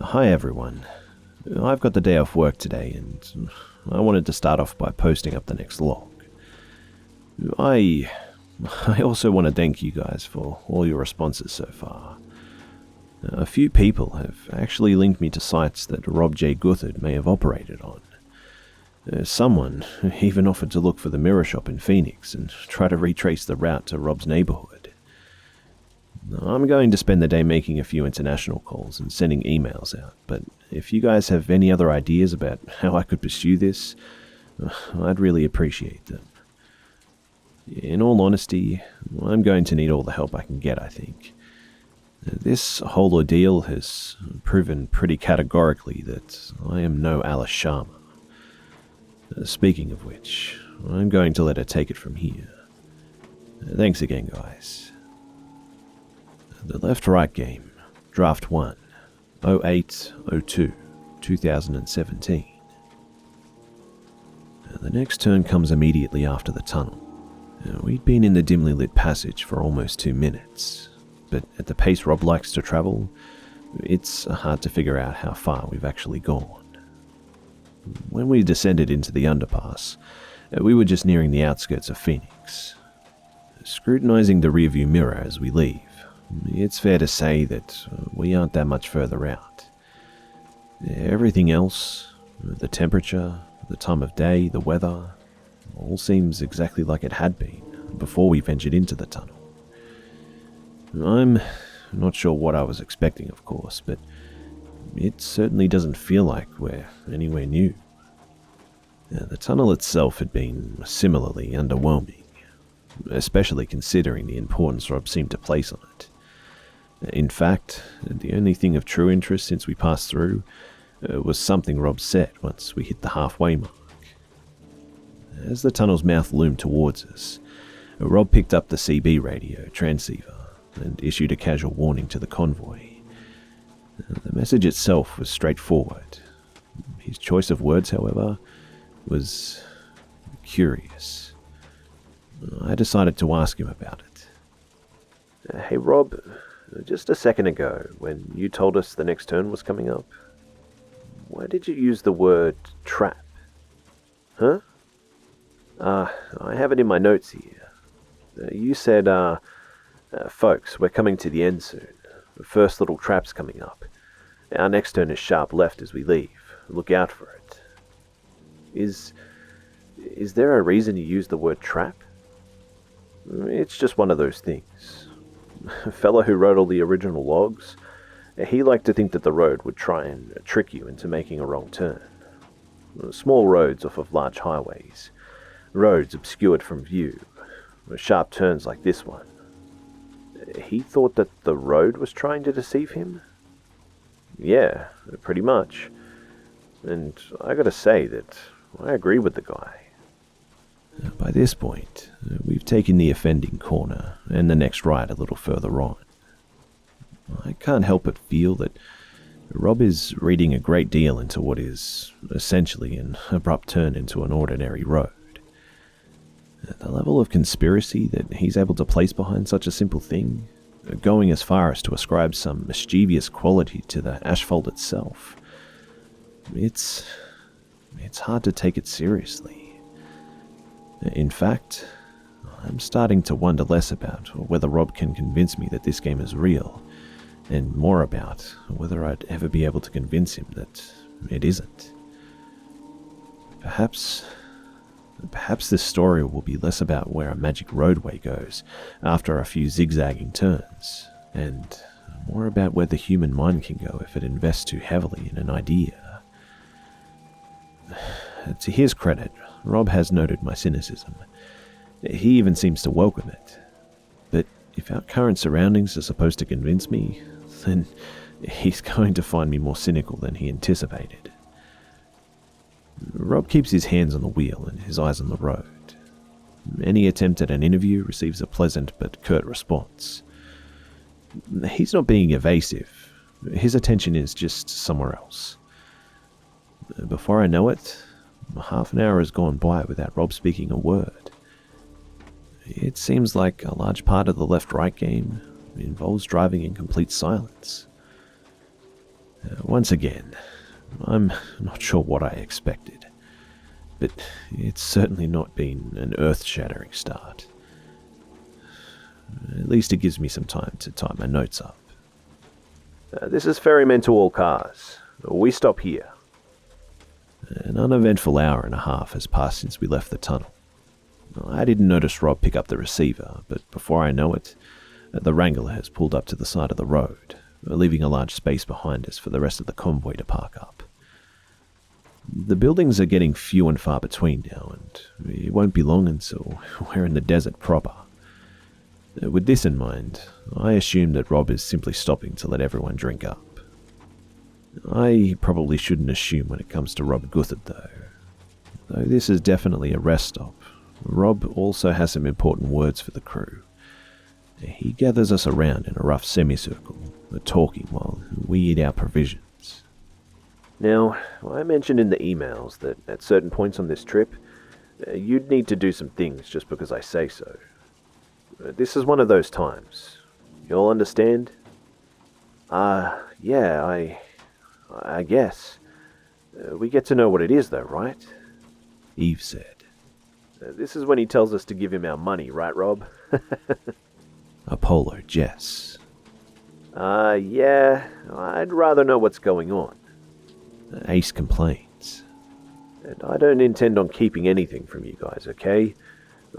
Hi everyone. I've got the day off work today and I wanted to start off by posting up the next log. I also want to thank you guys for all your responses so far. A few people have actually linked me to sites that Rob J. Guthard may have operated on. Someone even offered to look for the mirror shop in Phoenix and try to retrace the route to Rob's neighborhood. I'm going to spend the day making a few international calls and sending emails out, but if you guys have any other ideas about how I could pursue this, I'd really appreciate them. In all honesty, I'm going to need all the help I can get, I think. This whole ordeal has proven pretty categorically that I am no Alice Sharma. Speaking of which, I'm going to let her take it from here. Thanks again, guys. The Left-Right Game, Draft 1, 08-02, 2017. The next turn comes immediately after the tunnel. We'd been in the dimly lit passage for almost 2 minutes, but at the pace Rob likes to travel, it's hard to figure out how far we've actually gone. When we descended into the underpass, we were just nearing the outskirts of Phoenix. Scrutinizing the rearview mirror as we leave, it's fair to say that we aren't that much further out. Everything else, the temperature, the time of day, the weather, all seems exactly like it had been before we ventured into the tunnel. I'm not sure what I was expecting, of course, but it certainly doesn't feel like we're anywhere new. The tunnel itself had been similarly underwhelming, especially considering the importance Rob seemed to place on it. In fact, the only thing of true interest since we passed through was something Rob said once we hit the halfway mark. As the tunnel's mouth loomed towards us, Rob picked up the CB radio transceiver and issued a casual warning to the convoy. The message itself was straightforward. His choice of words, however, was curious. I decided to ask him about it. Hey Rob, just a second ago, when you told us the next turn was coming up, why did you use the word trap? Huh? I have it in my notes here. You said, folks, we're coming to the end soon. The first little trap's coming up. Our next turn is sharp left as we leave. Look out for it. Is there a reason you use the word trap? It's just one of those things. A fella who wrote all the original logs, he liked to think that the road would try and trick you into making a wrong turn. Small roads off of large highways. Roads obscured from view. Sharp turns like this one. He thought that the road was trying to deceive him? Yeah, pretty much. And I gotta say that I agree with the guy. By this point, we've taken the offending corner and the next right a little further on. I can't help but feel that Rob is reading a great deal into what is essentially an abrupt turn into an ordinary road. The level of conspiracy that he's able to place behind such a simple thing, going as far as to ascribe some mischievous quality to the asphalt itself, it's hard to take it seriously. In fact, I'm starting to wonder less about whether Rob can convince me that this game is real, and more about whether I'd ever be able to convince him that it isn't. Perhaps this story will be less about where a magic roadway goes after a few zigzagging turns, and more about where the human mind can go if it invests too heavily in an idea. To his credit, Rob has noted my cynicism. He even seems to welcome it. But if our current surroundings are supposed to convince me, then he's going to find me more cynical than he anticipated. Rob keeps his hands on the wheel and his eyes on the road. Any attempt at an interview receives a pleasant but curt response. He's not being evasive. His attention is just somewhere else. Before I know it, half an hour has gone by without Rob speaking a word. It seems like a large part of the left-right game involves driving in complete silence. Once again, I'm not sure what I expected, but it's certainly not been an earth-shattering start. At least it gives me some time to type my notes up. This is ferryman to all cars. We stop here. An uneventful hour and a half has passed since we left the tunnel. I didn't notice Rob pick up the receiver, but before I know it, the Wrangler has pulled up to the side of the road, leaving a large space behind us for the rest of the convoy to park up. The buildings are getting few and far between now, and it won't be long until we're in the desert proper. With this in mind, I assume that Rob is simply stopping to let everyone drink up. I probably shouldn't assume when it comes to Rob Guthard though. Though this is definitely a rest stop, Rob also has some important words for the crew. He gathers us around in a rough semicircle, talking while we eat our provisions. Now, I mentioned in the emails that at certain points on this trip, you'd need to do some things just because I say so. This is one of those times. You'll understand? Yeah, I guess. We get to know what it is though, right? Eve said. This is when he tells us to give him our money, right, Rob? Apollo Jess. Yeah, I'd rather know what's going on. Ace complains. And I don't intend on keeping anything from you guys, okay?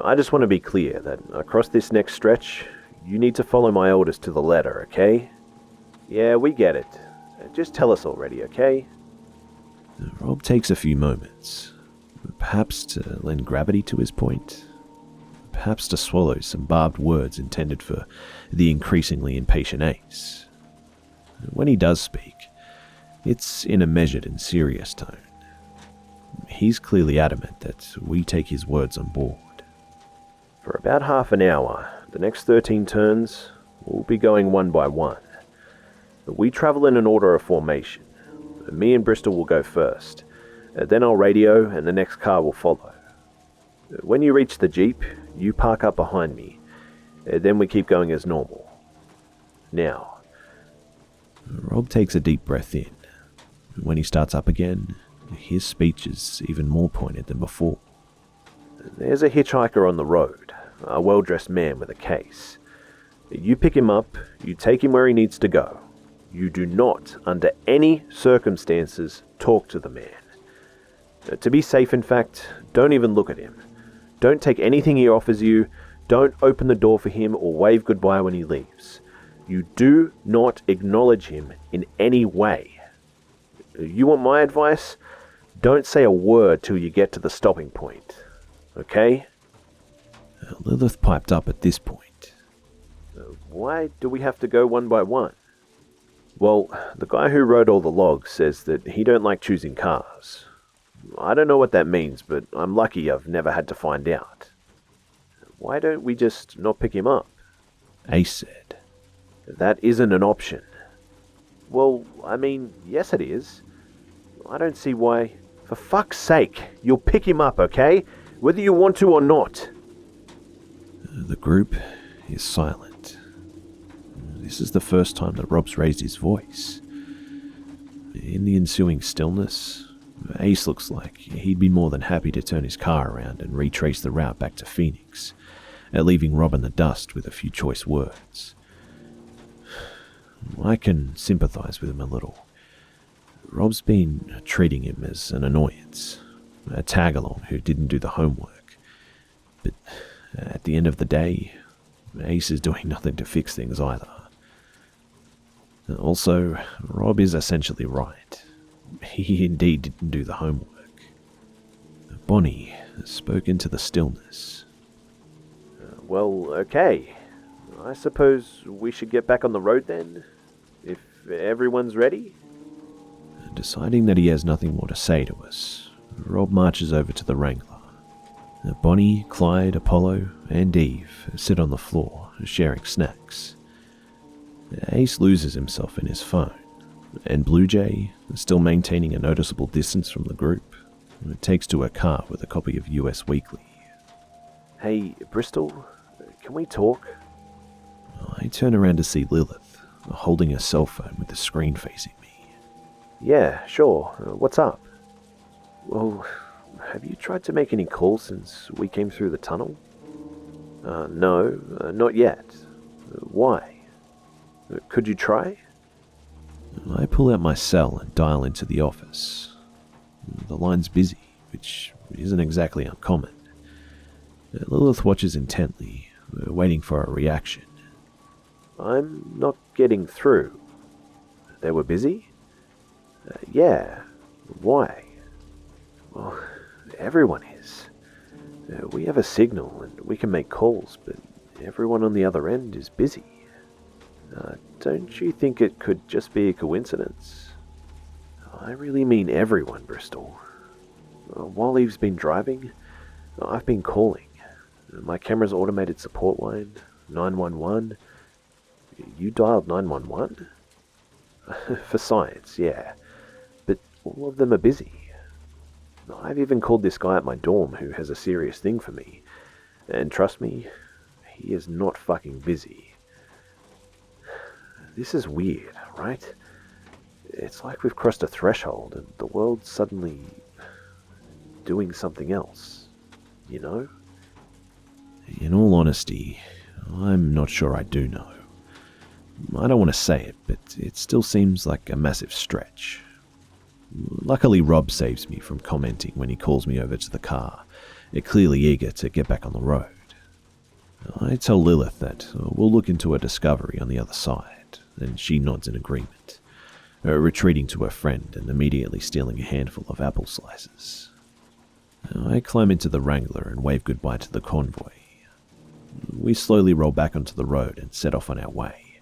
I just want to be clear that across this next stretch, you need to follow my orders to the letter, okay? Yeah, we get it. Just tell us already, okay? Rob takes a few moments, perhaps to lend gravity to his point, perhaps to swallow some barbed words intended for the increasingly impatient Ace. When he does speak, it's in a measured and serious tone. He's clearly adamant that we take his words on board. For about half an hour, the next 13 turns, we'll be going one by one. We travel in an order of formation. Me and Bristol will go first. Then I'll radio and the next car will follow. When you reach the Jeep, you park up behind me. Then we keep going as normal. Now. Rob takes a deep breath in. When he starts up again, his speech is even more pointed than before. There's a hitchhiker on the road, a well-dressed man with a case. You pick him up, you take him where he needs to go. You do not, under any circumstances, talk to the man. To be safe, in fact, don't even look at him. Don't take anything he offers you. Don't open the door for him or wave goodbye when he leaves. You do not acknowledge him in any way. You want my advice? Don't say a word till you get to the stopping point. Okay? Lilith piped up at this point. Why do we have to go one by one? Well, the guy who wrote all the logs says that he don't like choosing cars. I don't know what that means, but I'm lucky I've never had to find out. Why don't we just not pick him up? Ace said. That isn't an option. Well, I mean, yes it is. I don't see why. For fuck's sake, you'll pick him up, okay? Whether you want to or not. The group is silent. This is the first time that Rob's raised his voice. In the ensuing stillness, Ace looks like he'd be more than happy to turn his car around and retrace the route back to Phoenix, leaving Rob in the dust with a few choice words. I can sympathize with him a little. Rob's been treating him as an annoyance, a tag-along who didn't do the homework. But at the end of the day, Ace is doing nothing to fix things either. Also, Rob is essentially right. He indeed didn't do the homework. Bonnie spoke into the stillness. Well, okay. I suppose we should get back on the road then? If everyone's ready? Deciding that he has nothing more to say to us, Rob marches over to the Wrangler. Bonnie, Clyde, Apollo, and Eve sit on the floor, sharing snacks. Ace loses himself in his phone, and Blue Jay, still maintaining a noticeable distance from the group, takes to her car with a copy of US Weekly. Hey, Bristol, can we talk? I turn around to see Lilith, holding her cell phone with the screen facing me. Yeah, sure. What's up? Well, have you tried to make any calls since we came through the tunnel? No, not yet. Why? Could you try? I pull out my cell and dial into the office. The line's busy, which isn't exactly uncommon. Lilith watches intently, waiting for a reaction. I'm not getting through. They were busy? Yeah. Why? Well, everyone is. We have a signal and we can make calls, but everyone on the other end is busy. Don't you think it could just be a coincidence? I really mean everyone, Bristol. While Eve's been driving, I've been calling. My camera's automated support line, 911. You dialed 911? For science, yeah. But all of them are busy. I've even called this guy at my dorm who has a serious thing for me. And trust me, he is not fucking busy. This is weird, right? It's like we've crossed a threshold and the world's suddenly doing something else, you know? In all honesty, I'm not sure I do know. I don't want to say it, but it still seems like a massive stretch. Luckily, Rob saves me from commenting when he calls me over to the car, clearly eager to get back on the road. I tell Lilith that we'll look into a discovery on the other side, and she nods in agreement, retreating to her friend and immediately stealing a handful of apple slices. I climb into the Wrangler and wave goodbye to the convoy. We slowly roll back onto the road and set off on our way.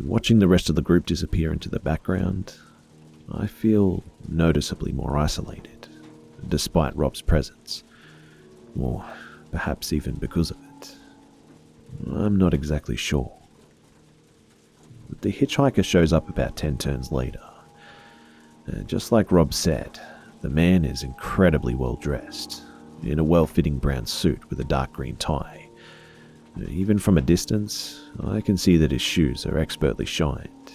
Watching the rest of the group disappear into the background, I feel noticeably more isolated, despite Rob's presence, or perhaps even because of it. I'm not exactly sure. The hitchhiker shows up about 10 turns later. Just like Rob said, the man is incredibly well dressed, in a well-fitting brown suit with a dark green tie. Even from a distance, I can see that his shoes are expertly shined,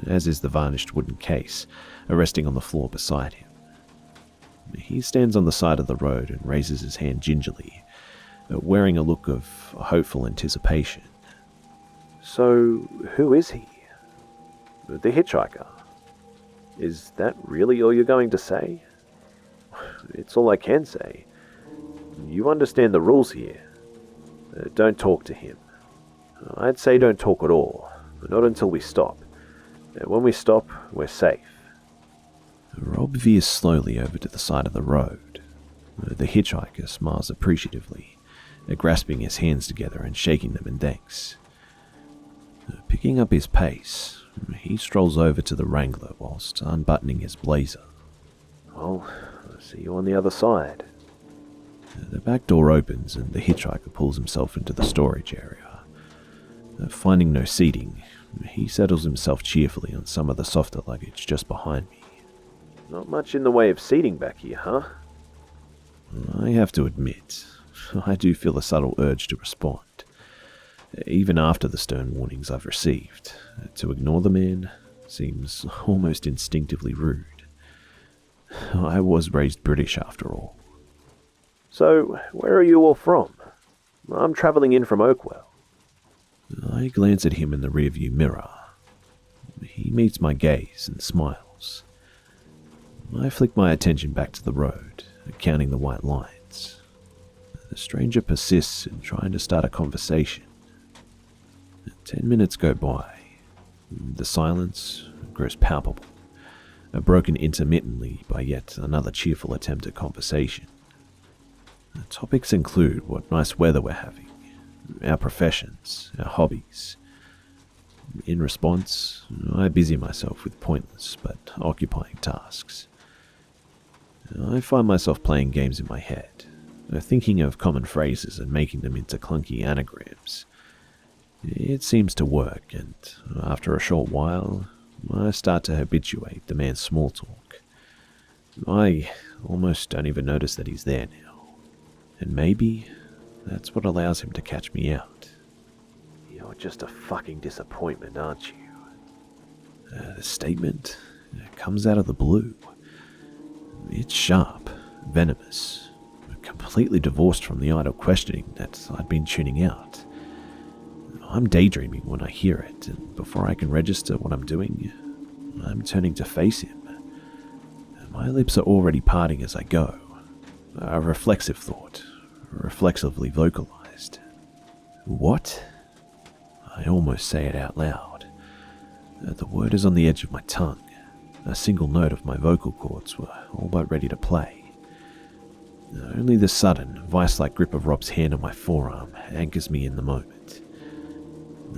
as is the varnished wooden case resting on the floor beside him. He stands on the side of the road and raises his hand gingerly, wearing a look of hopeful anticipation. So, who is he? The hitchhiker? Is that really all you're going to say? It's all I can say. You understand the rules here. Don't talk to him. I'd say don't talk at all, not until we stop. When we stop, we're safe. Rob veers slowly over to the side of the road. The hitchhiker smiles appreciatively, grasping his hands together and shaking them in thanks. Picking up his pace, he strolls over to the Wrangler whilst unbuttoning his blazer. Well, I'll see you on the other side. The back door opens and the hitchhiker pulls himself into the storage area. Finding no seating, he settles himself cheerfully on some of the softer luggage just behind me. Not much in the way of seating back here, huh? I have to admit, I do feel a subtle urge to respond. Even after the stern warnings I've received, to ignore the man seems almost instinctively rude. I was raised British after all. So, where are you all from? I'm travelling in from Oakwell. I glance at him in the rearview mirror. He meets my gaze and smiles. I flick my attention back to the road, counting the white lines. The stranger persists in trying to start a conversation. 10 minutes go by. The silence grows palpable, broken intermittently by yet another cheerful attempt at conversation. The topics include what nice weather we're having, our professions, our hobbies. In response, I busy myself with pointless but occupying tasks. I find myself playing games in my head, thinking of common phrases and making them into clunky anagrams. It seems to work, and after a short while, I start to habituate the man's small talk. I almost don't even notice that he's there now. And maybe that's what allows him to catch me out. You're just a fucking disappointment, aren't you? The statement comes out of the blue. It's sharp, venomous, completely divorced from the idle questioning that I'd been tuning out. I'm daydreaming when I hear it, and before I can register what I'm doing, I'm turning to face him. My lips are already parting as I go. A reflexive thought, reflexively vocalized. What? I almost say it out loud. The word is on the edge of my tongue. A single note of my vocal cords were all but ready to play. Only the sudden, vice-like grip of Rob's hand on my forearm anchors me in the moment.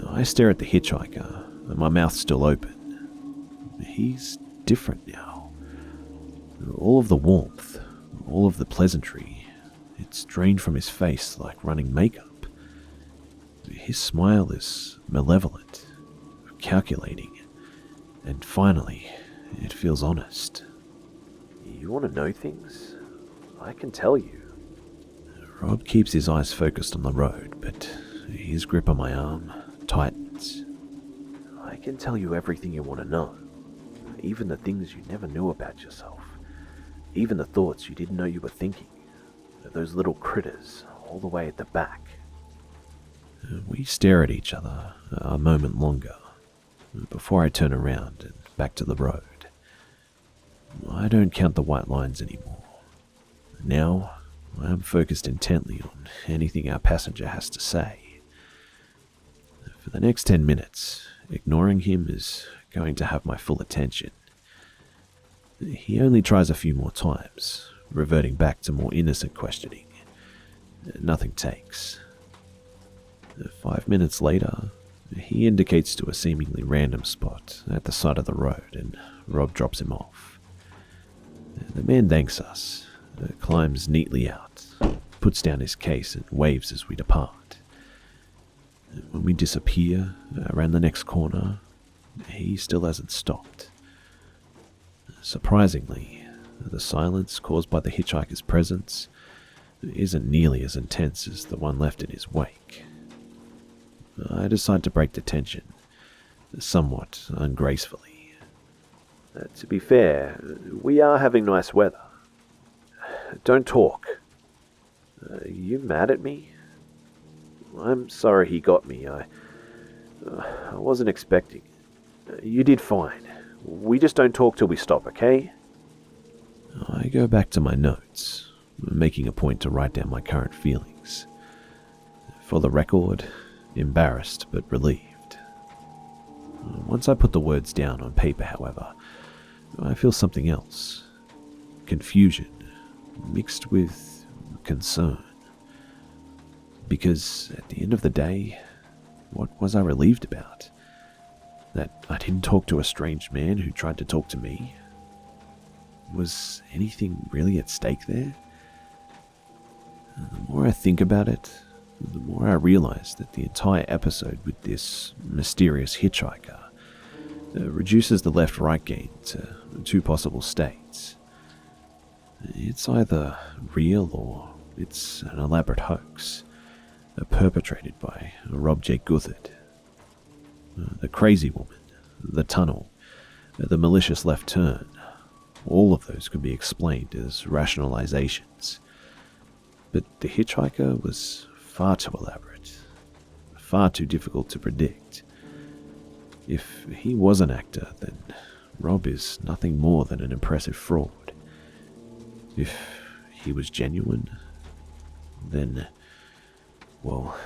I stare at the hitchhiker, my mouth still open. He's different now. All of the warmth, all of the pleasantry, it's drained from his face like running makeup. His smile is malevolent, calculating, and finally, it feels honest. You want to know things? I can tell you. Rob keeps his eyes focused on the road, but his grip on my arm tightens. I can tell you everything you want to know, even the things you never knew about yourself, even the thoughts you didn't know you were thinking, those little critters all the way at the back. We stare at each other a moment longer, before I turn around and back to the road. I don't count the white lines anymore. Now, I am focused intently on anything our passenger has to say. For the next 10 minutes, ignoring him is going to have my full attention. He only tries a few more times, reverting back to more innocent questioning. Nothing takes. 5 minutes later, he indicates to a seemingly random spot at the side of the road, and Rob drops him off. The man thanks us, climbs neatly out, puts down his case and waves as we depart. When we disappear around the next corner, he still hasn't stopped. Surprisingly, the silence caused by the hitchhiker's presence isn't nearly as intense as the one left in his wake. I decide to break the tension, somewhat ungracefully. To be fair, we are having nice weather. Don't talk. You mad at me? I'm sorry he got me. I wasn't expecting. You did fine. We just don't talk till we stop, okay? I go back to my notes, making a point to write down my current feelings. For the record, embarrassed but relieved. Once I put the words down on paper, however, I feel something else. Confusion, mixed with concern. Because at the end of the day, what was I relieved about? That I didn't talk to a strange man who tried to talk to me? Was anything really at stake there? The more I think about it, the more I realize that the entire episode with this mysterious hitchhiker reduces the left-right gain to two possible states. It's either real or it's an elaborate hoax, perpetrated by Rob J. Guthert. The crazy woman, the tunnel, the malicious left turn, all of those could be explained as rationalizations. But the hitchhiker was far too elaborate, far too difficult to predict. If he was an actor, then Rob is nothing more than an impressive fraud. If he was genuine, then, well,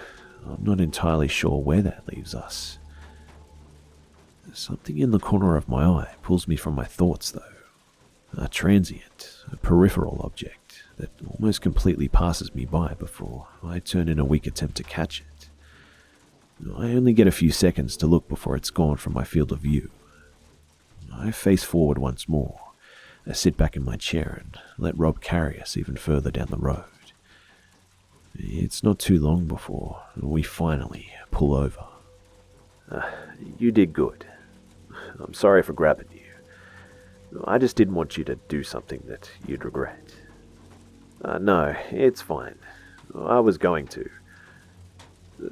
I'm not entirely sure where that leaves us. Something in the corner of my eye pulls me from my thoughts, though. A transient, a peripheral object that almost completely passes me by before I turn in a weak attempt to catch it. I only get a few seconds to look before it's gone from my field of view. I face forward once more, sit back in my chair and let Rob carry us even further down the road. It's not too long before we finally pull over. You did good. I'm sorry for grabbing you. I just didn't want you to do something that you'd regret. No, it's fine. I was going to.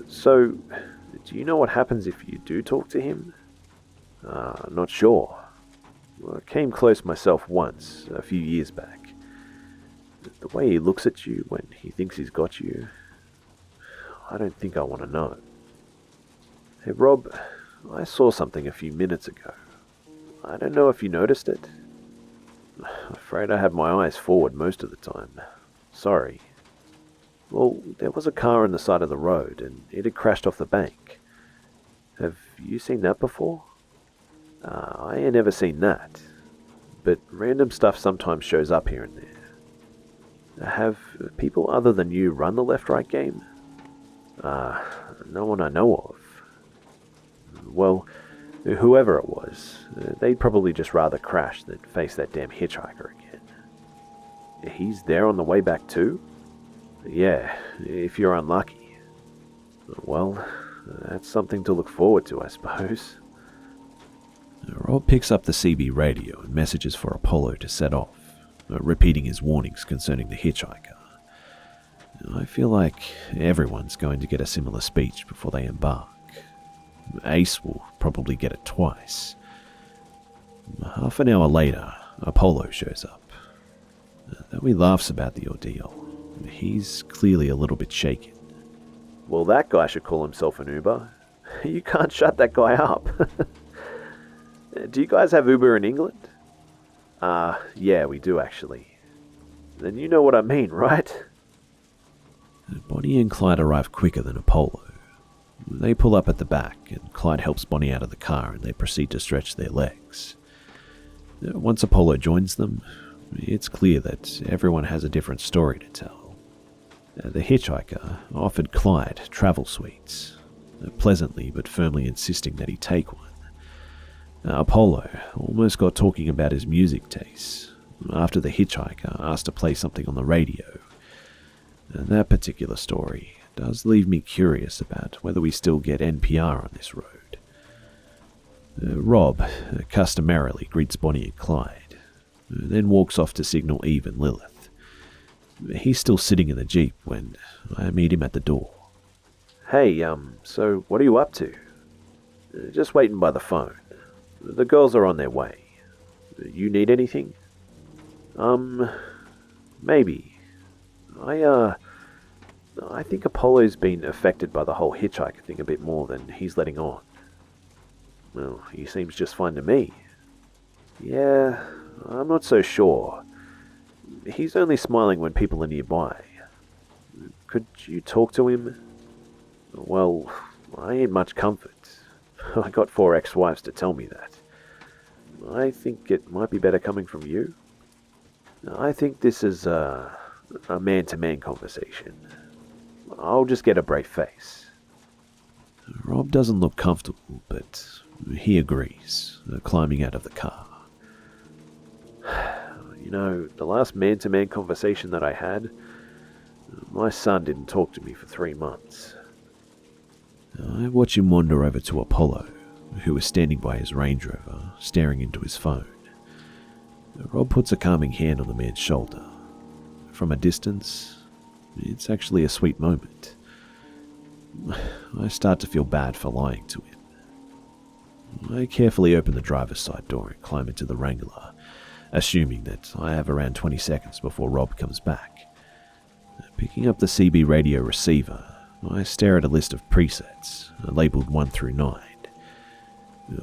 So, do you know what happens if you do talk to him? Not sure. I came close myself once, a few years back. The way he looks at you when he thinks he's got you, I don't think I want to know. Hey Rob, I saw something a few minutes ago. I don't know if you noticed it. I'm afraid I have my eyes forward most of the time. Sorry. Well, there was a car on the side of the road and it had crashed off the bank. Have you seen that before? I ain't never seen that, but random stuff sometimes shows up here and there. Have people other than you run the left-right game? No one I know of. Well, whoever it was, they'd probably just rather crash than face that damn hitchhiker again. He's there on the way back too? Yeah, if you're unlucky. Well, that's something to look forward to, I suppose. Rob picks up the CB radio and messages for Apollo to set off, repeating his warnings concerning the hitchhiker. I feel like everyone's going to get a similar speech before they embark. Ace will probably get it twice. Half an hour later, Apollo shows up. Though he laughs about the ordeal, he's clearly a little bit shaken. Well, that guy should call himself an Uber. You can't shut that guy up. Do you guys have Uber in England? Yeah, we do actually. Then you know what I mean, right? Bonnie and Clyde arrive quicker than Apollo. They pull up at the back, and Clyde helps Bonnie out of the car and they proceed to stretch their legs. Once Apollo joins them, it's clear that everyone has a different story to tell. The hitchhiker offered Clyde travel suites, pleasantly but firmly insisting that he take one. Apollo almost got talking about his music tastes after the hitchhiker asked to play something on the radio. That particular story does leave me curious about whether we still get NPR on this road. Rob customarily greets Bonnie and Clyde, then walks off to signal Eve and Lilith. He's still sitting in the Jeep when I meet him at the door. Hey, so what are you up to? Just waiting by the phone. The girls are on their way. You need anything? Maybe. I think Apollo's been affected by the whole hitchhiker thing a bit more than he's letting on. Well, he seems just fine to me. Yeah, I'm not so sure. He's only smiling when people are nearby. Could you talk to him? Well, I ain't much comfort. I got 4 ex-wives to tell me that. I think it might be better coming from you. I think this is a man-to-man conversation. I'll just get a brave face. Rob doesn't look comfortable, but he agrees, climbing out of the car. You know, the last man-to-man conversation that I had, my son didn't talk to me for 3 months. I watch him wander over to Apollo, who is standing by his Range Rover, staring into his phone. Rob puts a calming hand on the man's shoulder. From a distance, it's actually a sweet moment. I start to feel bad for lying to him. I carefully open the driver's side door and climb into the Wrangler, assuming that I have around 20 seconds before Rob comes back. Picking up the CB radio receiver, I stare at a list of presets, labelled 1 through 9.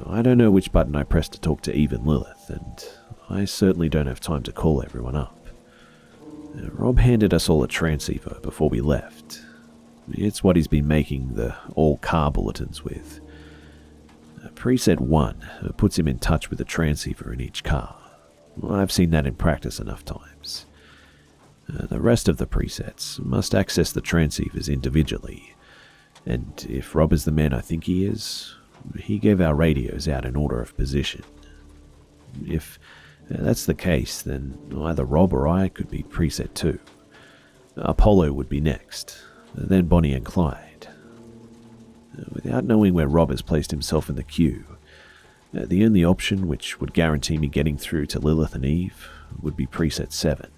I don't know which button I press to talk to Eve and Lilith, and I certainly don't have time to call everyone up. Rob handed us all a transceiver before we left. It's what he's been making the all-car bulletins with. Preset 1 puts him in touch with a transceiver in each car. I've seen that in practice enough times. The rest of the presets must access the transceivers individually, and if Rob is the man I think he is, he gave our radios out in order of position. If that's the case, then either Rob or I could be preset 2. Apollo would be next, then Bonnie and Clyde. Without knowing where Rob has placed himself in the queue, the only option which would guarantee me getting through to Lilith and Eve would be preset 7.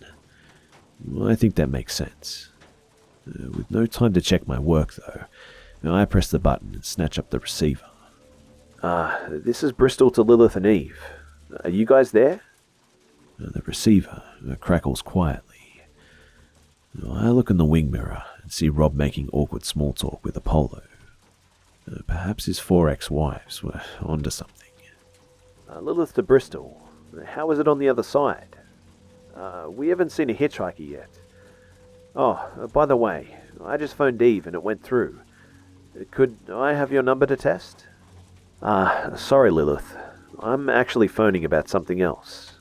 I think that makes sense. With no time to check my work, though, I press the button and snatch up the receiver. This is Bristol to Lilith and Eve. Are you guys there? The receiver crackles quietly. I look in the wing mirror and see Rob making awkward small talk with Apollo. Perhaps his 4 ex-wives were onto something. Lilith to Bristol. How is it on the other side? We haven't seen a hitchhiker yet. Oh, by the way, I just phoned Eve and it went through. Could I have your number to test? Sorry, Lilith. I'm actually phoning about something else.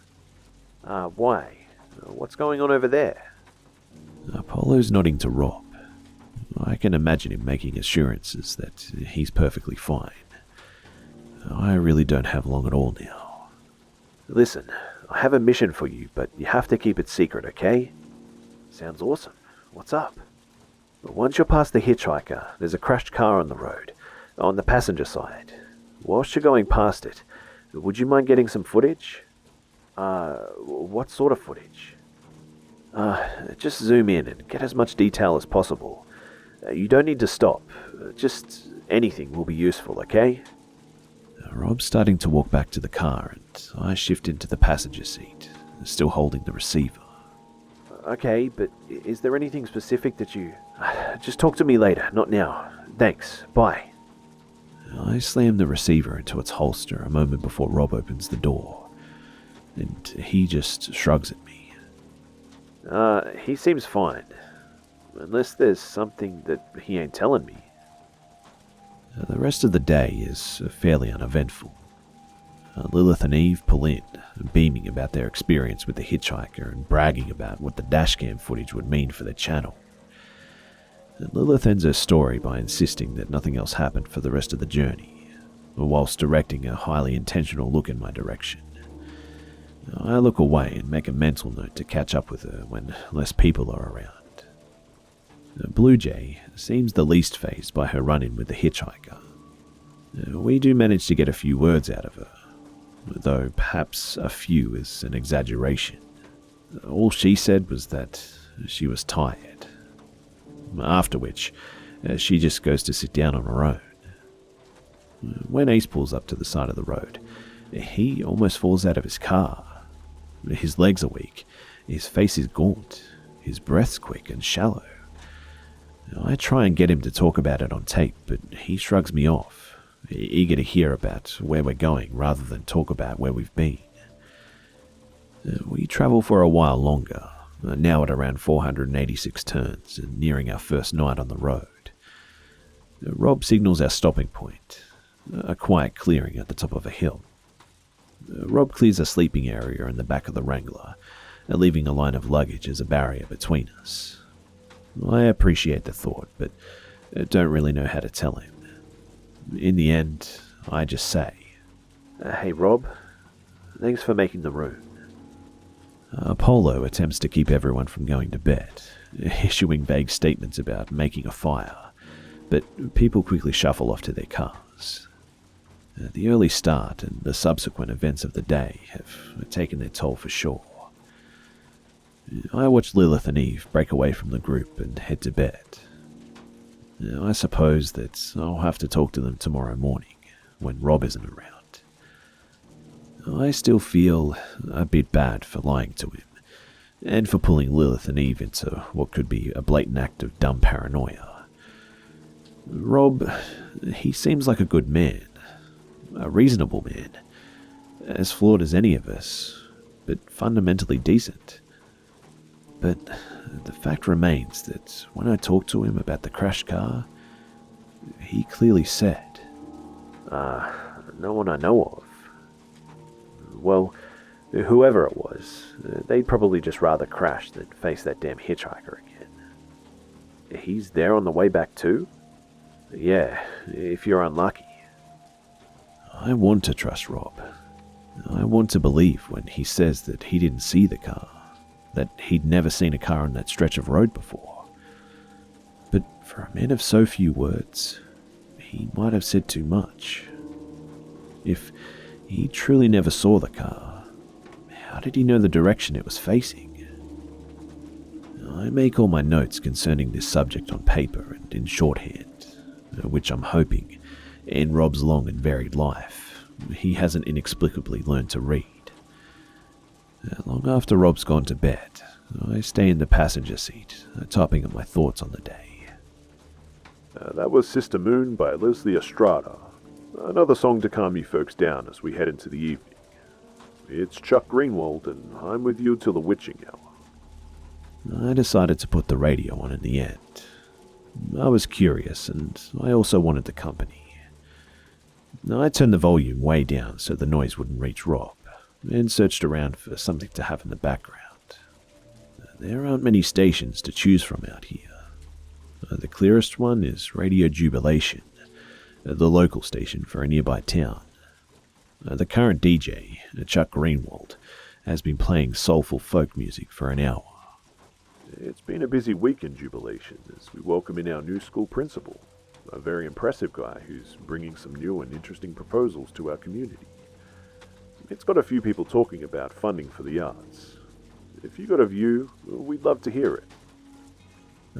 Why? What's going on over there? Apollo's nodding to Rob. I can imagine him making assurances that he's perfectly fine. I really don't have long at all now. Listen, I have a mission for you, but you have to keep it secret, okay? Sounds awesome. What's up? Once you're past the hitchhiker, there's a crashed car on the road, on the passenger side. Whilst you're going past it, would you mind getting some footage? What sort of footage? Just zoom in and get as much detail as possible. You don't need to stop. Just anything will be useful, okay? Rob's starting to walk back to the car and I shift into the passenger seat, still holding the receiver. Okay, but is there anything specific that you... Just talk to me later, not now. Thanks, bye. I slam the receiver into its holster a moment before Rob opens the door, and he just shrugs at me. He seems fine, unless there's something that he ain't telling me. The rest of the day is fairly uneventful. Lilith and Eve pull in, beaming about their experience with the hitchhiker and bragging about what the dashcam footage would mean for their channel. Lilith ends her story by insisting that nothing else happened for the rest of the journey, whilst directing a highly intentional look in my direction. I look away and make a mental note to catch up with her when less people are around. Blue Jay seems the least fazed by her run-in with the hitchhiker. We do manage to get a few words out of her, though perhaps a few is an exaggeration. All she said was that she was tired, after which she just goes to sit down on her own. When Ace pulls up to the side of the road, he almost falls out of his car. His legs are weak, his face is gaunt, his breath's quick and shallow. I try and get him to talk about it on tape, but he shrugs me off, eager to hear about where we're going rather than talk about where we've been. We travel for a while longer, now at around 486 turns and nearing our first night on the road. Rob signals our stopping point, a quiet clearing at the top of a hill. Rob clears a sleeping area in the back of the Wrangler, leaving a line of luggage as a barrier between us. I appreciate the thought, but don't really know how to tell him. In the end, I just say, Hey Rob, thanks for making the room. Apollo attempts to keep everyone from going to bed, issuing vague statements about making a fire, but people quickly shuffle off to their cars. The early start and the subsequent events of the day have taken their toll for sure. I watch Lilith and Eve break away from the group and head to bed. I suppose that I'll have to talk to them tomorrow morning, when Rob isn't around. I still feel a bit bad for lying to him, and for pulling Lilith and Eve into what could be a blatant act of dumb paranoia. Rob, he seems like a good man, a reasonable man, as flawed as any of us, but fundamentally decent. But the fact remains that when I talked to him about the crashed car, he clearly said, no one I know of. Well, whoever it was, they'd probably just rather crash than face that damn hitchhiker again. He's there on the way back too? Yeah, if you're unlucky. I want to trust Rob. I want to believe when he says that he didn't see the car, that he'd never seen a car on that stretch of road before. But for a man of so few words, he might have said too much. If he truly never saw the car, how did he know the direction it was facing? I make all my notes concerning this subject on paper and in shorthand, which I'm hoping, in Rob's long and varied life, he hasn't inexplicably learned to read. Long after Rob's gone to bed, I stay in the passenger seat, typing up my thoughts on the day. That was Sister Moon by Leslie Estrada. Another song to calm you folks down as we head into the evening. It's Chuck Greenwald, and I'm with you till the witching hour. I decided to put the radio on in the end. I was curious, and I also wanted the company. I turned the volume way down so the noise wouldn't reach Rob, and searched around for something to have in the background. There aren't many stations to choose from out here. The clearest one is Radio Jubilation, the local station for a nearby town. The current DJ, Chuck Greenwald, has been playing soulful folk music for an hour. It's been a busy week in Jubilation as we welcome in our new school principal, a very impressive guy who's bringing some new and interesting proposals to our community. It's got a few people talking about funding for the arts. If you got a view, we'd love to hear it.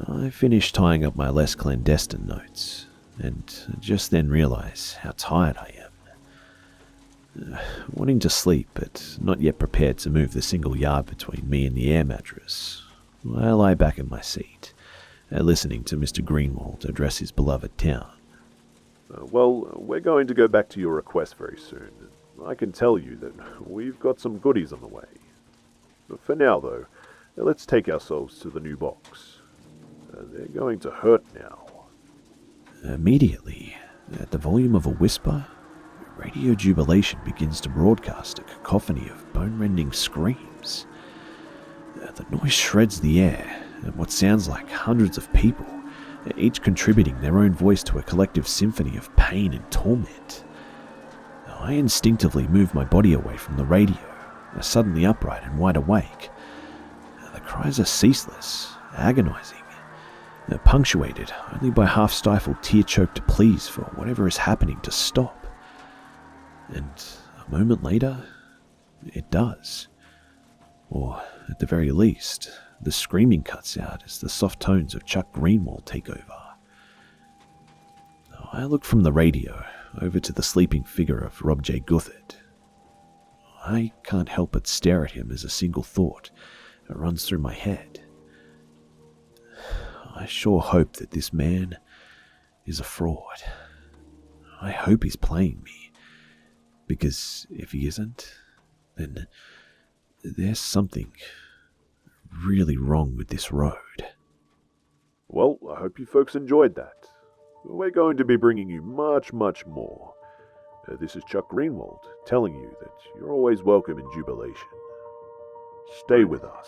I finished tying up my less clandestine notes, and just then realized how tired I am. Wanting to sleep, but not yet prepared to move the single yard between me and the air mattress, I lie back in my seat, listening to Mr. Greenwald address his beloved town. Well, we're going to go back to your request very soon. I can tell you that we've got some goodies on the way. For now, though, let's take ourselves to the new box. They're going to hurt now. Immediately, at the volume of a whisper, Radio Jubilation begins to broadcast a cacophony of bone-rending screams. The noise shreds the air, and what sounds like hundreds of people, each contributing their own voice to a collective symphony of pain and torment. I instinctively move my body away from the radio, suddenly upright and wide awake. The cries are ceaseless, agonizing, punctuated only by half-stifled, tear-choked pleas for whatever is happening to stop. And a moment later, it does. Or, at the very least, the screaming cuts out as the soft tones of Chuck Greenwald take over. I look from the radio over to the sleeping figure of Rob J. Guthert. I can't help but stare at him as a single thought runs through my head. I sure hope that this man is a fraud. I hope he's playing me, because if he isn't, then there's something really wrong with this road. Well, I hope you folks enjoyed that. We're going to be bringing you much, much more. This is Chuck Greenwald telling you that you're always welcome in Jubilation. Stay with us.